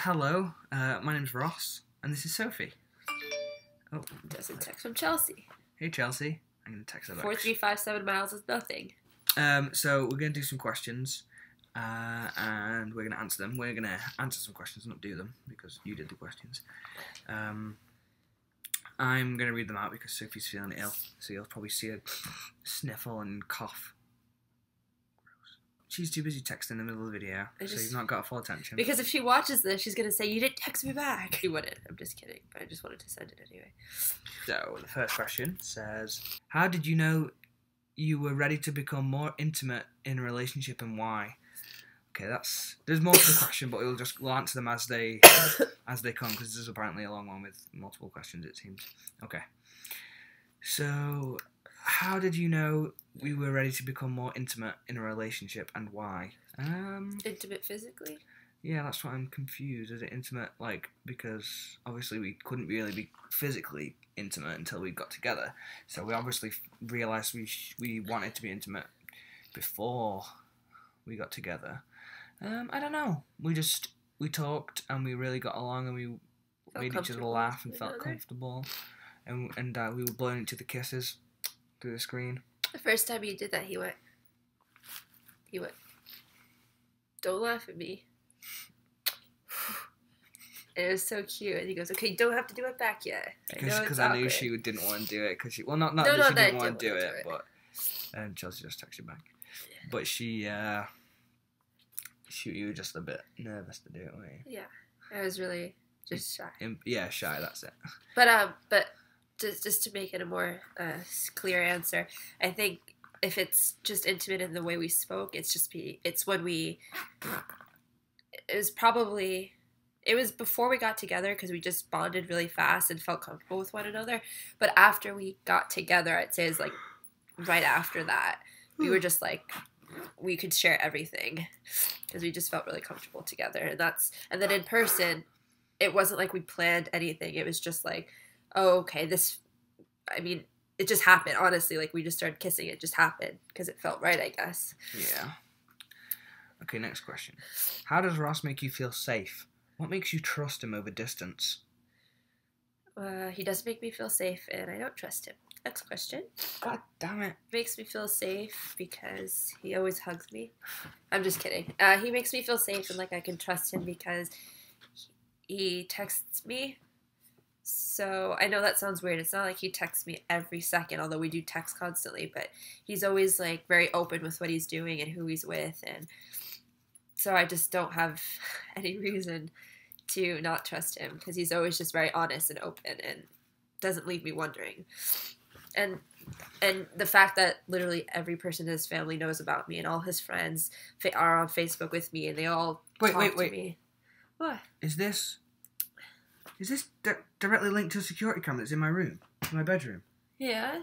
Hello, my name's Ross, and this is Sophie. Oh, There's a text from Chelsea. Hey Chelsea, I'm going to text her back. 4357 miles is nothing. So we're going to do some questions, and we're going to answer them. We're going to answer some questions, not do them, because you did the questions. I'm going to read them out because Sophie's feeling ill, so you'll probably see her sniffle and cough. She's too busy texting in the middle of the video, so you've not got full attention. Because if she watches this, she's going to say, you didn't text me back. She wouldn't. I'm just kidding, but I just wanted to send it anyway. So, the first question says, how did you know you were ready to become more intimate in a relationship and why? Okay, there's more to the question, but we'll answer them as they come, because this is apparently a long one with multiple questions, it seems. Okay. So, how did you know we were ready to become more intimate in a relationship and why? Intimate physically? Yeah, that's what I'm confused. Is it intimate, because obviously we couldn't really be physically intimate until we got together. So we obviously realised we wanted to be intimate before we got together. I don't know. We talked and we really got along and we made each other laugh and felt comfortable. And we were blowing each other kisses through the screen. The first time he did that, he went, don't laugh at me. And it was so cute. And he goes, okay, you don't have to do it back yet. Because I knew she didn't want to do it. Cause not that she didn't want to do it, but... And Chelsea just texted back. Yeah. But she you were just a bit nervous to do it, weren't you? Yeah. I was really just shy. Shy, that's it. But just to make it a more clear answer, I think if it's just intimate in the way we spoke, it was before we got together because we just bonded really fast and felt comfortable with one another. But after we got together, I'd say it's like right after that, we were just like, we could share everything because we just felt really comfortable together. And then in person, it wasn't like we planned anything. It was just like, oh, okay, it just happened, honestly. Like, we just started kissing. It just happened because it felt right, I guess. Yeah. Okay, next question. How does Ross make you feel safe? What makes you trust him over distance? He doesn't make me feel safe, and I don't trust him. Next question. God damn it. Makes me feel safe because he always hugs me. I'm just kidding. He makes me feel safe and like I can trust him because he texts me. So I know that sounds weird. It's not like he texts me every second, although we do text constantly, but he's always like very open with what he's doing and who he's with. And so I just don't have any reason to not trust him because he's always just very honest and open and doesn't leave me wondering. And the fact that literally every person in his family knows about me and all his friends are on Facebook with me and they all talk to me. What? Is this directly linked to a security camera that's in my room? In my bedroom? Yeah.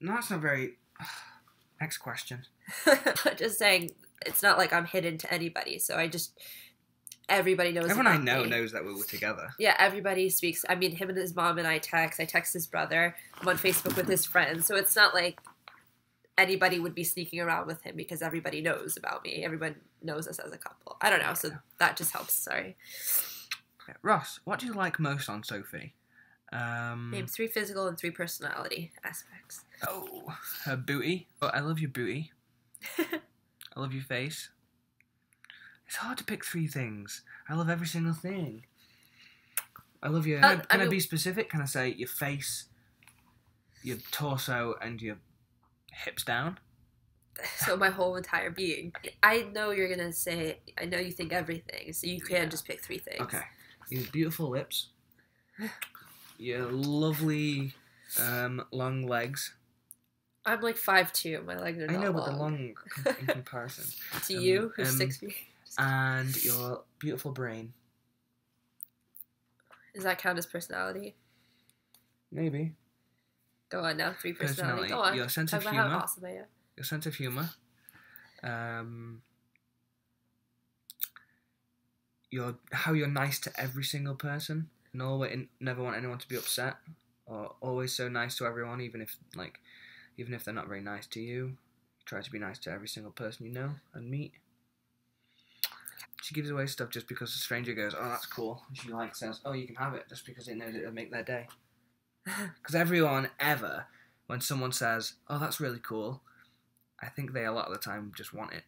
No, that's not very... Next question. Just saying, it's not like I'm hidden to anybody, so everybody knows. Everyone I know knows that we were together. Yeah, everybody speaks. I mean, him and his mom and I text. I text his brother. I'm on Facebook with his friends. So it's not like anybody would be sneaking around with him because everybody knows about me. Everyone knows us as a couple. I don't know, so that just helps. Sorry. Okay. Ross, what do you like most on Sophie? Name 3 physical and 3 personality aspects. Oh, her booty. Oh, I love your booty. I love your face. It's hard to pick 3 things. I love every single thing. I love your... Can I be specific? Can I say your face, your torso, and your hips down? So my whole entire being. I know you're going to say, I know you think everything, so you can just pick 3 things. Okay. Your beautiful lips. Your lovely long legs. I'm like 5'2". My legs are not long. I know, but they're long in comparison. To you, who's 6 feet. And your beautiful brain. Does that count as personality? Maybe. Go on now, 3 personality. Go on. Your sense of humor. humor. How awesome I am. Your sense of humor. How you're nice to every single person. Never want anyone to be upset. Or always so nice to everyone, even if they're not very nice to you. Try to be nice to every single person you know and meet. She gives away stuff just because a stranger goes, oh, that's cool. And she like says, oh, you can have it, just because it knows it'll make their day. Because everyone ever, when someone says, oh, that's really cool, I think they a lot of the time just want it.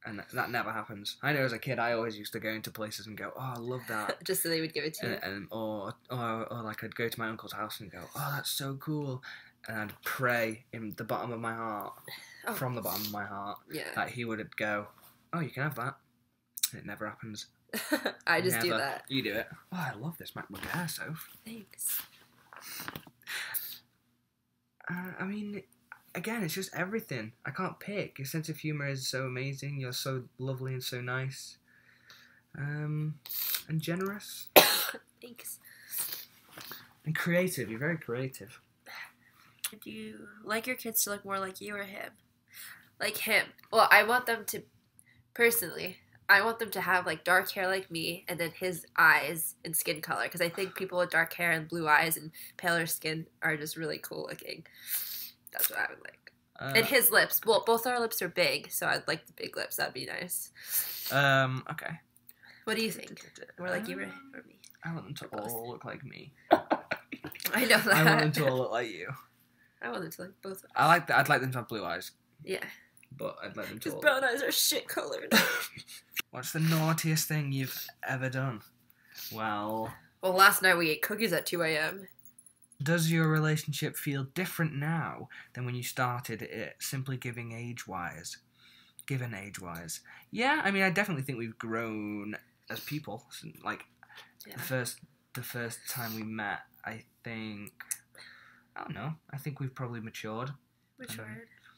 And that never happens. I know as a kid, I always used to go into places and go, oh, I love that. Just so they would give it to you. Or like I'd go to my uncle's house and go, oh, that's so cool. And I'd pray in the bottom of my heart, from the bottom of my heart, that he would go, oh, you can have that. It never happens. I just do that. You do it. Oh, I love this MacBook Air, Soph. Thanks. I mean, again, it's just everything. I can't pick. Your sense of humour is so amazing. You're so lovely and so nice. And generous. Thanks. And creative. You're very creative. Do you like your kids to look more like you or him? Like him. Well, I want them to, personally, I want them to have like dark hair like me and then his eyes and skin color. Because I think people with dark hair and blue eyes and paler skin are just really cool looking. That's what I would like. And his lips. Well, both our lips are big, so I'd like the big lips. That'd be nice. Okay. What do you think? More like you or me? I want them to all look like me. I know that. I want them to all look like you. I want them to like both. I'd like them to have blue eyes. Yeah. But I'd like them to all... His brown eyes are shit colored. What's the naughtiest thing you've ever done? Well, last night we ate cookies at 2 a.m. Does your relationship feel different now than when you started it, simply given age-wise? Yeah, I mean, I definitely think we've grown as people. Like, the first time we met, I think... I don't know. I think we've probably matured.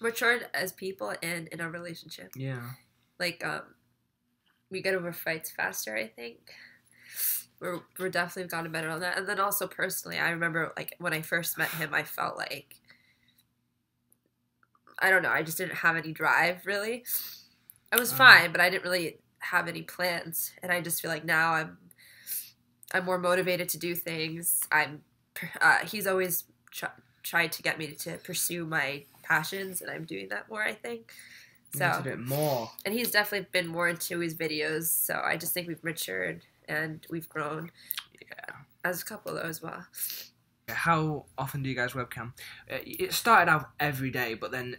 Matured as people and in our relationship. Yeah. Like, we get over fights faster, I think. We're definitely gotten better on that. And then also personally, I remember like when I first met him, I felt like, I don't know, I just didn't have any drive really. I was fine, but I didn't really have any plans. And I just feel like now I'm more motivated to do things. He's always tried to get me to pursue my passions, and I'm doing that more, I think. So a bit more. And he's definitely been more into his videos, so I just think we've matured and we've grown. Yeah. As a couple though as well. How often do you guys webcam? It started out every day, but then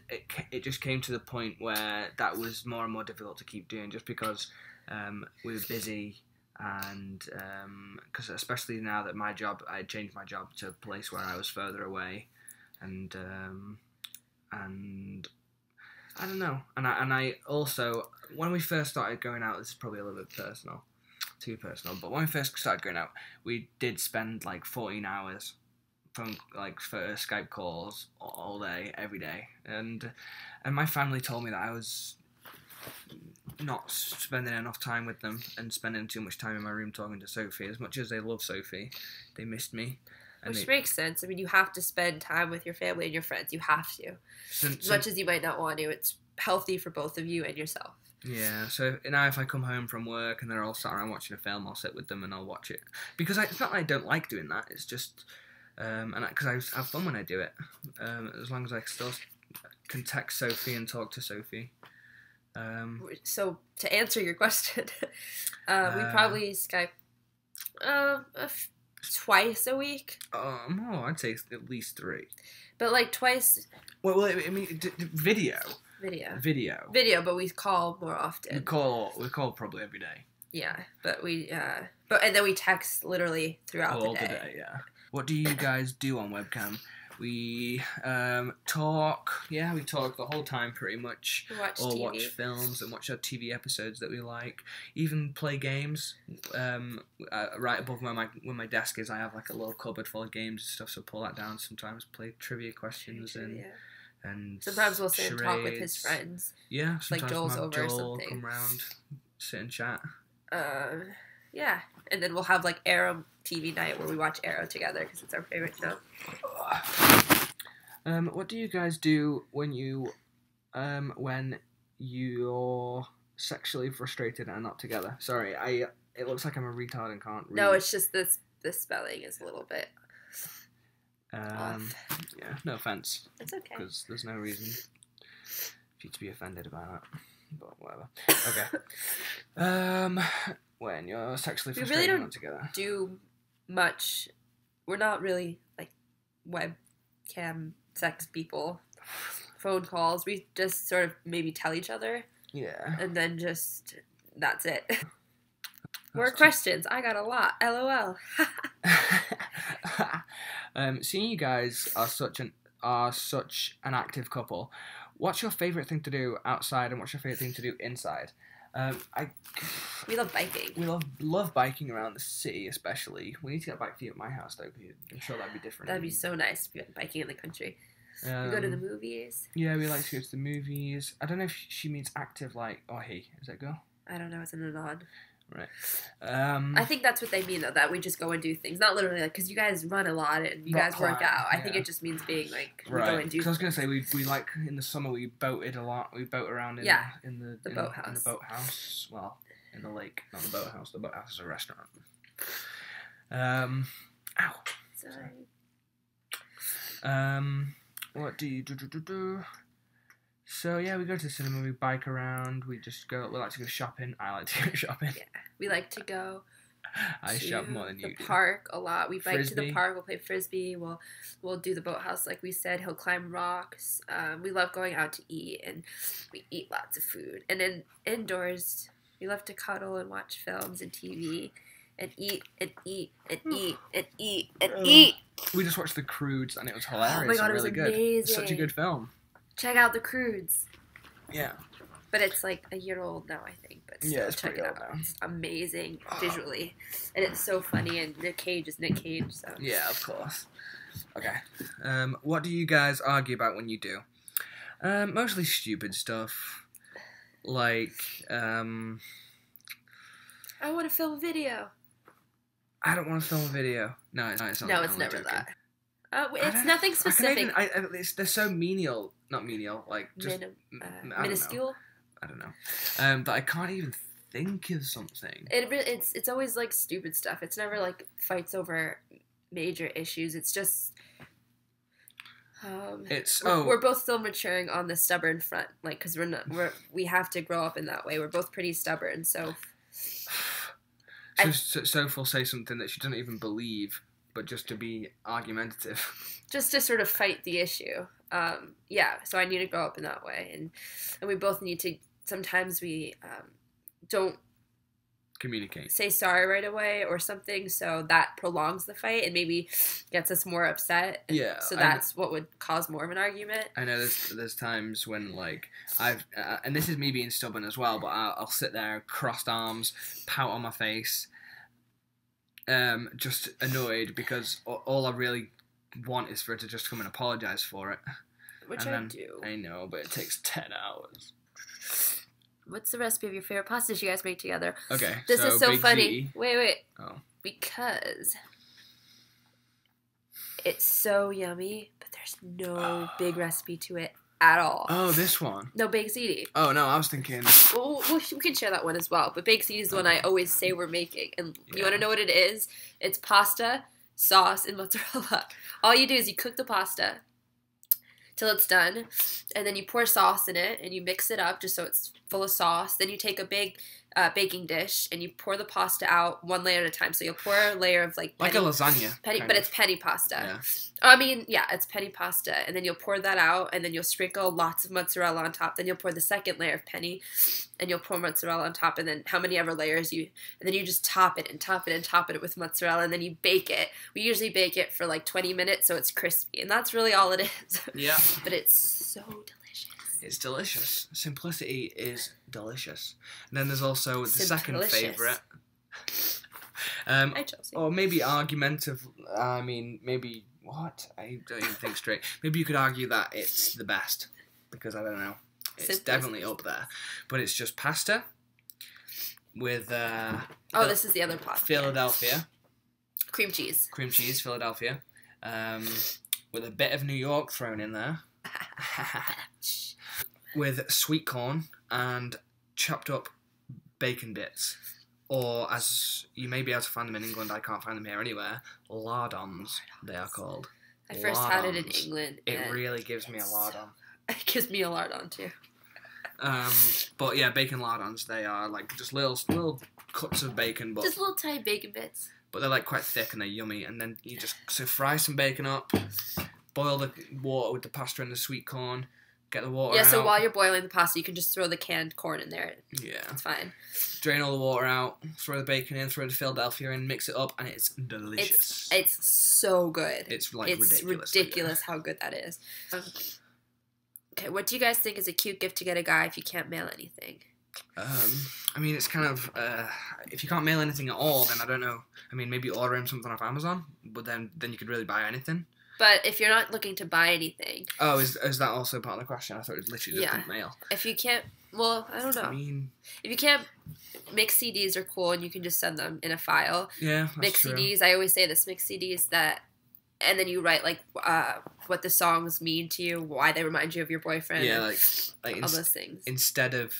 it just came to the point where that was more and more difficult to keep doing, just because we were busy, and because especially now that I had changed my job to a place where I was further away, and I don't know, and I also, when we first started going out, this is probably a little bit personal, too personal, but when we first started going out, we did spend like 14 hours from like for Skype calls all day, every day, and my family told me that I was not spending enough time with them and spending too much time in my room talking to Sophie. As much as they love Sophie, they missed me. Which makes sense. I mean, you have to spend time with your family and your friends. You have to. As much as you might not want to, it's healthy for both of you and yourself. Yeah, so now if I come home from work and they're all sat around watching a film, I'll sit with them and I'll watch it. Because it's not that I don't like doing that, it's just... because I have fun when I do it. As long as I still can text Sophie and talk to Sophie. So, to answer your question, we probably Skype twice a week. More, I'd say at least 3. But like twice... Well, I mean, video, but we call more often. We call probably every day. Yeah, but and then we text literally throughout the day. Yeah. What do you guys do on webcam? We talk. Yeah, we talk the whole time pretty much. Watch films and watch our TV episodes that we like. Even play games. Right above where my desk is, I have like a little cupboard full of games and stuff. So pull that down. Sometimes play trivia questions and sometimes we'll sit and talk with his friends. Yeah, sometimes like Joel's over or something. Come round, sit and chat. Yeah, and then we'll have like Arrow TV night where we watch Arrow together because it's our favorite show. What do you guys do when you're sexually frustrated and not together? Sorry, it looks like I'm a retard and can't read. No, it's just this spelling is a little bit off. Yeah, no offense. It's okay. Because there's no reason for you to be offended about that. but whatever. Okay. When you're sexually We frustrated, really not together. do much. We're not really like webcam sex people. Phone calls. We just sort of maybe tell each other. Yeah. And then just that's it. More questions. I got a lot. LOL. Seeing you guys are such an active couple, what's your favourite thing to do outside and what's your favourite thing to do inside? We love biking. We love biking around the city, especially. We need to get a bike for you at my house, though, because I'm sure that'd be different. That'd be so nice to be biking in the country. We go to the movies. Yeah, we like to go to the movies. I don't know if she means active, like, or he. Is that girl? I don't know. It's an nod. Right. I think that's what they mean, though, that we just go and do things. Not literally, like, because you guys run a lot and you guys work out. I think it just means being, like, we go and do things. I was going to say, we like, in the summer, we boated a lot. We boat around in the boathouse. In the boathouse. Well, in the lake. Not the boathouse. The boathouse is a restaurant. Ow. Sorry. What do you do? So yeah, we go to the cinema, we bike around, we like to go shopping. I like to go shopping. Yeah, we like to go I shop more than you do. The park a lot. We bike Frisbee. to the park, we'll play frisbee, we'll do the boathouse like we said, he'll climb rocks. We love going out to eat and we eat lots of food. And then indoors, we love to cuddle and watch films and TV. And eat, and eat, and eat, and eat, and eat. We just watched The Croods and it was hilarious. Oh my god, and really it was amazing. Good. Such a good film. Check out The Croods. Yeah. But it's like a year old now, I think. But still, it's check it out. Now. It's amazing visually. And it's so funny. And Nick Cage is Nick Cage. So. Yeah, of course. Okay. What do you guys argue about when you do? Mostly stupid stuff. Like, I want to film a video. I don't want to film a video. No, it's not. No, it's never that. It's nothing specific. They're so menial. Not menial, like just minuscule. I don't know. But I can't even think of something. It's always like stupid stuff. It's never like fights over major issues. It's just we're both still maturing on the stubborn front, like because we have to grow up in that way. We're both pretty stubborn, so. Soph will say something that she doesn't even believe, but just to be argumentative. Just to sort of fight the issue. So I need to grow up in that way. And we both need to, sometimes we don't communicate. Say sorry right away or something, so that prolongs the fight and maybe gets us more upset. Yeah. So that's what would cause more of an argument. I know there's times when, like, I've... and this is me being stubborn as well, but I'll sit there, crossed arms, pout on my face, just annoyed because all I really want is for her to just come and apologise for it. Which I do. I know, but it takes 10 hours. What's the recipe of your favorite pasta you guys make together? Okay, this is so Big funny. Z. Wait. Oh. Because it's so yummy, but there's no big recipe to it at all. Oh, this one. No, baked ziti. Oh no, I was thinking. Well, we can share that one as well. But baked ziti is the one I always say we're making, and you want to know what it is? It's pasta, sauce, and mozzarella. All you do is you cook the pasta till it's done, and then you pour sauce in it, and you mix it up just so it's full of sauce. Then you take a big baking dish, and you pour the pasta out one layer at a time. So you'll pour a layer of like a lasagna, but it's penny pasta. Yeah. I mean, yeah, it's penny pasta, and then you'll pour that out, and then you'll sprinkle lots of mozzarella on top. Then you'll pour the second layer of penny, and you'll pour mozzarella on top, and then how many ever layers and then you just top it and top it and top it with mozzarella, and then you bake it. We usually bake it for like 20 minutes so it's crispy, and that's really all it is. Yeah. But it's so delicious. It's delicious. Simplicity is delicious. And then there's also the second favourite. Hi, Chelsea. Or maybe argumentative. I mean, maybe what? I don't even think straight. Maybe you could argue that it's the best because I don't know. It's definitely up there, but it's just pasta with. This is the other pasta. Philadelphia. Cream cheese, Philadelphia, with a bit of New York thrown in there. With sweet corn and chopped up bacon bits. Or, as you may be able to find them in England, I can't find them here anywhere, lardons, they are called. I first had it in England. It really gives me a lardon. It gives me a lardon, too. But yeah, bacon lardons, they are like just little cuts of bacon, but just little tiny bacon bits. But they're like quite thick and they're yummy. And then you just fry some bacon up, boil the water with the pasta and the sweet corn, get the water out. Yeah, so while you're boiling the pasta, you can just throw the canned corn in there. Yeah. It's fine. Drain all the water out, throw the bacon in, throw the Philadelphia in, mix it up, and it's delicious. It's so good. It's like it's ridiculous how good that is. Okay, what do you guys think is a cute gift to get a guy if you can't mail anything? I mean, it's kind of, if you can't mail anything at all, then I don't know. I mean, maybe order him something off Amazon, but then you could really buy anything. But if you're not looking to buy anything... Oh, is that also part of the question? I thought it was literally just mail. If you can't... Well, I don't know. I mean... If you can't... Mix CDs are cool and you can just send them in a file. Yeah, that's mix true. CDs, I always say this, mix CDs that... And then you write, like, what the songs mean to you, why they remind you of your boyfriend. Yeah, like all those things. Instead of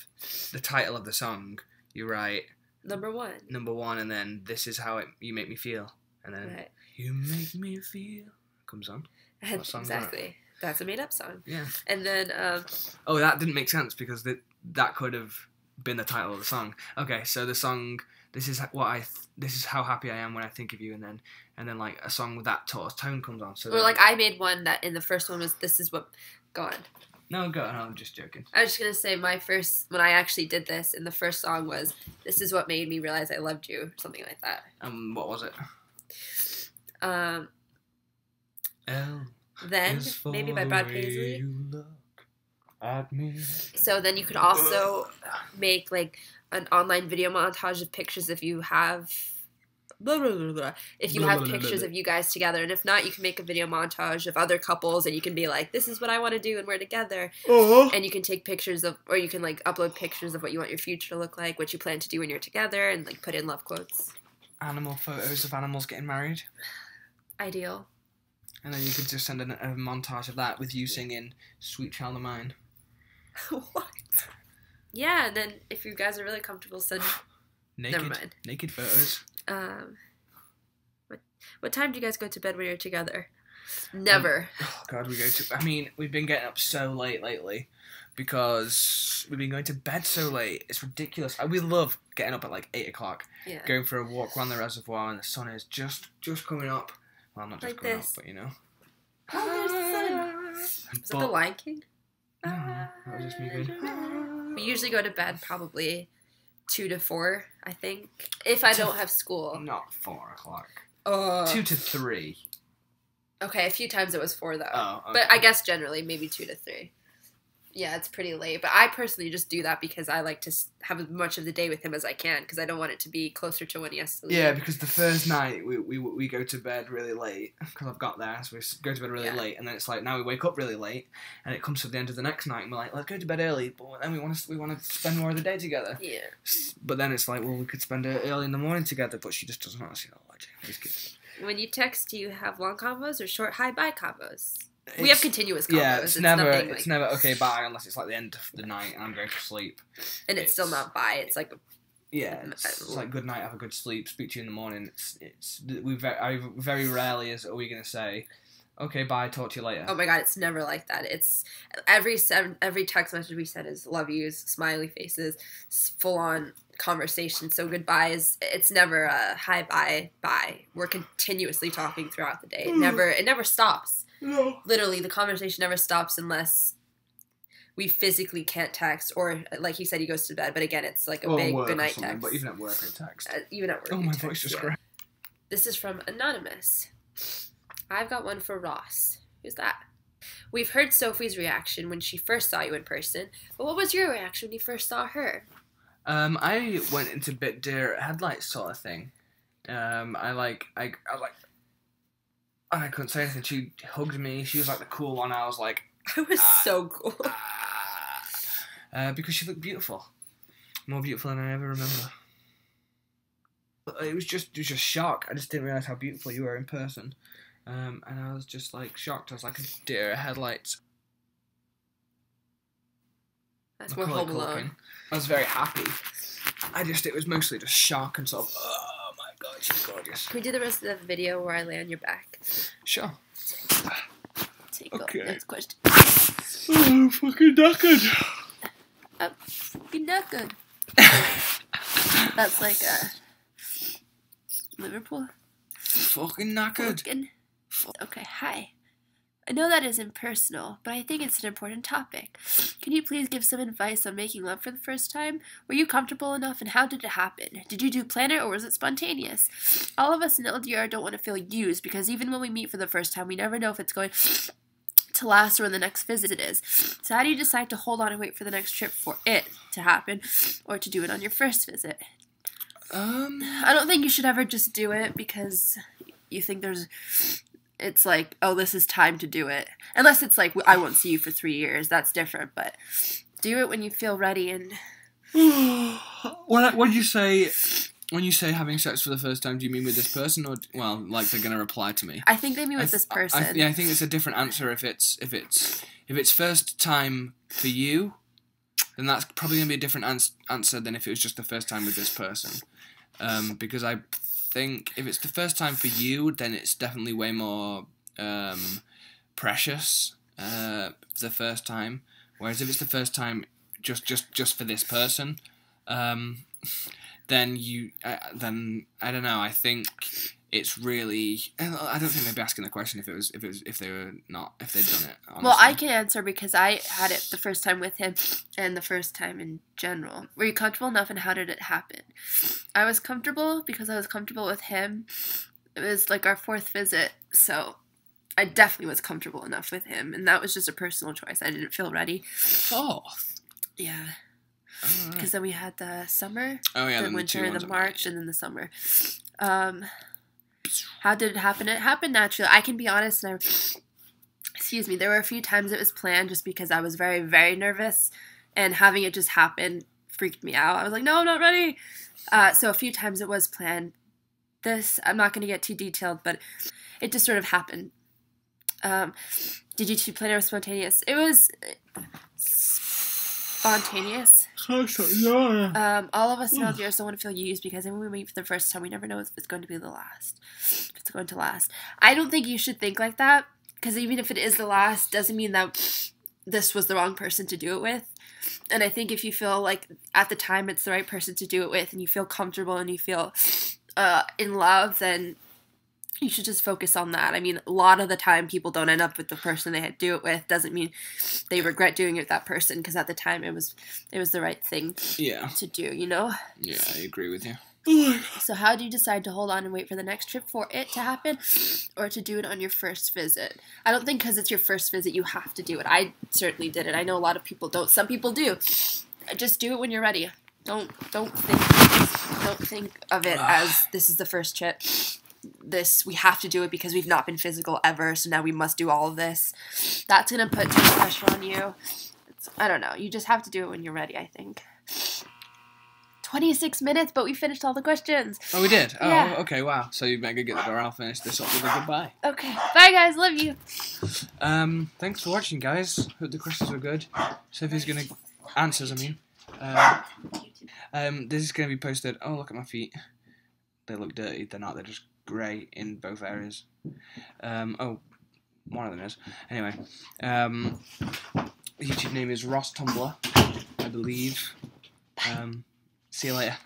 the title of the song, you write... Number one, and then this is how you make me feel. And then you make me feel... comes on. What song exactly. That's a made-up song. Yeah. And then... oh, that didn't make sense because that could have been the title of the song. Okay, so the song... This is how happy I am when I think of you, and then like a song with that tone comes on. So or like I made one that in the first one was this is what. Go on. No, go on. I'm just joking. I was just gonna say when I actually did this, and the first song was "This is what made me realize I loved you," or something like that. What was it? Then maybe by Brad Paisley. You look at me. So then you could also make like an online video montage of pictures if you have pictures of you guys together, and if not, you can make a video montage of other couples, and you can be like, this is what I want to do and we're together. And you can take pictures of, or you can like upload pictures of what you want your future to look like, what you plan to do when you're together, and like put in love quotes. Animal photos of animals getting married. Ideal. And then you could just send a montage of that with you singing Sweet Child of Mine. What? Yeah, and then if you guys are really comfortable, send... Never mind. Naked photos. What time do you guys go to bed when you're together? Never. Oh, God, we've been getting up so late lately because we've been going to bed so late. It's ridiculous. We love getting up at like 8 o'clock, going for a walk around the reservoir, and the sun is just coming up. Well, not just like coming this. up, but you know. Oh, there's the sun. Is that the Lion King? That was just me going. We usually go to bed probably 2 to 4, I think, if I don't have school. Not 4 o'clock. 2 to 3. Okay, a few times it was 4 though. Oh, okay. But I guess generally maybe 2 to 3. Yeah, it's pretty late. But I personally just do that because I like to have as much of the day with him as I can because I don't want it to be closer to when he has to leave. Yeah, because the first night we go to bed really late because I've got there, so we go to bed really late, and then it's like now we wake up really late, and it comes to the end of the next night, and we're like, let's go to bed early, but then we want to spend more of the day together. Yeah. But then it's like, well, we could spend it early in the morning together, but she just doesn't want to see that watching. Just kidding. When you text, do you have long convos or short hi-bye convos? We have continuous convos. Yeah, it's never okay bye unless it's like the end of the night and I'm going to sleep. And it's still not bye. It's like it's like good night, have a good sleep, speak to you in the morning. I very rarely are we going to say, okay, bye, talk to you later. Oh my God, it's never like that. It's every text message we send is love yous, smiley faces, full on conversation. So goodbye it's never a hi bye. We're continuously talking throughout the day. It never stops. No. Literally, the conversation never stops unless we physically can't text, or like he said, he goes to bed. But again, it's like a big goodnight text. But even at work, I text. Even at work. Oh, my voice just cracked. This is from Anonymous. I've got one for Ross. Who's that? We've heard Sophie's reaction when she first saw you in person, but what was your reaction when you first saw her? I went into bit deer headlights sort of thing. I couldn't say anything. She hugged me. She was like the cool one. I was like... I was so cool. Because she looked beautiful. More beautiful than I ever remember. It was just shock. I just didn't realise how beautiful you were in person. And I was just like shocked. I was like a deer headlights. That's more Home Alone. I was very happy. It was mostly just shock and sort of... God, she's gorgeous. Can we do the rest of the video where I lay on your back? Sure. Okay. Next question. Oh, I'm fucking knackered. I'm fucking knackered. That's like Liverpool. Fucking knackered. Okay, hi. I know that isn't personal, but I think it's an important topic. Can you please give some advice on making love for the first time? Were you comfortable enough, and how did it happen? Did you plan it, or was it spontaneous? All of us in LDR don't want to feel used, because even when we meet for the first time, we never know if it's going to last or when the next visit is. So how do you decide to hold on and wait for the next trip for it to happen, or to do it on your first visit? I don't think you should ever just do it because you think it's like, oh, this is time to do it. Unless it's like, I won't see you for 3 years. That's different. But do it when you feel ready. And what did you say when you say having sex for the first time? Do you mean with this person, or like they're gonna reply to me? I think they mean with this person. I think it's a different answer if it's first time for you. Then that's probably gonna be a different answer than if it was just the first time with this person. Because I think if it's the first time for you, then it's definitely way more precious the first time. Whereas if it's the first time just for this person, then I don't know. I think it's really. I don't think they'd be asking the question if they'd done it. Honestly. Well, I can answer because I had it the first time with him and the first time in general. Were you comfortable enough, and how did it happen? I was comfortable because I was comfortable with him. It was like our 4th visit, so I definitely was comfortable enough with him, and that was just a personal choice. I didn't feel ready. 4th? Yeah. Because then we had the summer, the winter, the March, and then the summer. How did it happen? It happened naturally. I can be honest. There were a few times it was planned just because I was very, very nervous, and having it just happen freaked me out. I was like, no, I'm not ready. So a few times it was planned. This, I'm not going to get too detailed, but it just sort of happened. Did you two plan it or spontaneous? It was spontaneous. All of us in LDRs don't want to feel used because when we meet for the first time, we never know if it's going to be the last. If it's going to last. I don't think you should think like that, because even if it is the last, doesn't mean that this was the wrong person to do it with. And I think if you feel like at the time it's the right person to do it with, and you feel comfortable and you feel in love, then you should just focus on that. I mean, a lot of the time people don't end up with the person they had to do it with. Doesn't mean they regret doing it with that person, because at the time it was the right thing to do, you know? Yeah, I agree with you. So how do you decide to hold on and wait for the next trip for it to happen, or to do it on your first visit? I don't think because it's your first visit you have to do it. I certainly did it. I know a lot of people don't. Some people do. Just do it when you're ready. Don't think of it as this is the first trip. We have to do it because we've not been physical ever, so now we must do all of this. That's going to put too much pressure on you. I don't know. You just have to do it when you're ready, I think. 26 minutes, but we finished all the questions. Oh, we did? Yeah. Oh, okay, wow. So you better get the door. I'll finish this up with a goodbye. Okay. Bye, guys. Love you. Thanks for watching, guys. Hope the questions were good. Sophie's going to... Answers, I mean. This is going to be posted... Oh, look at my feet. They look dirty. They're not. They're just grey in both areas. Oh, one of them is. Anyway. YouTube name is Ross Tumblr, I believe. See you later.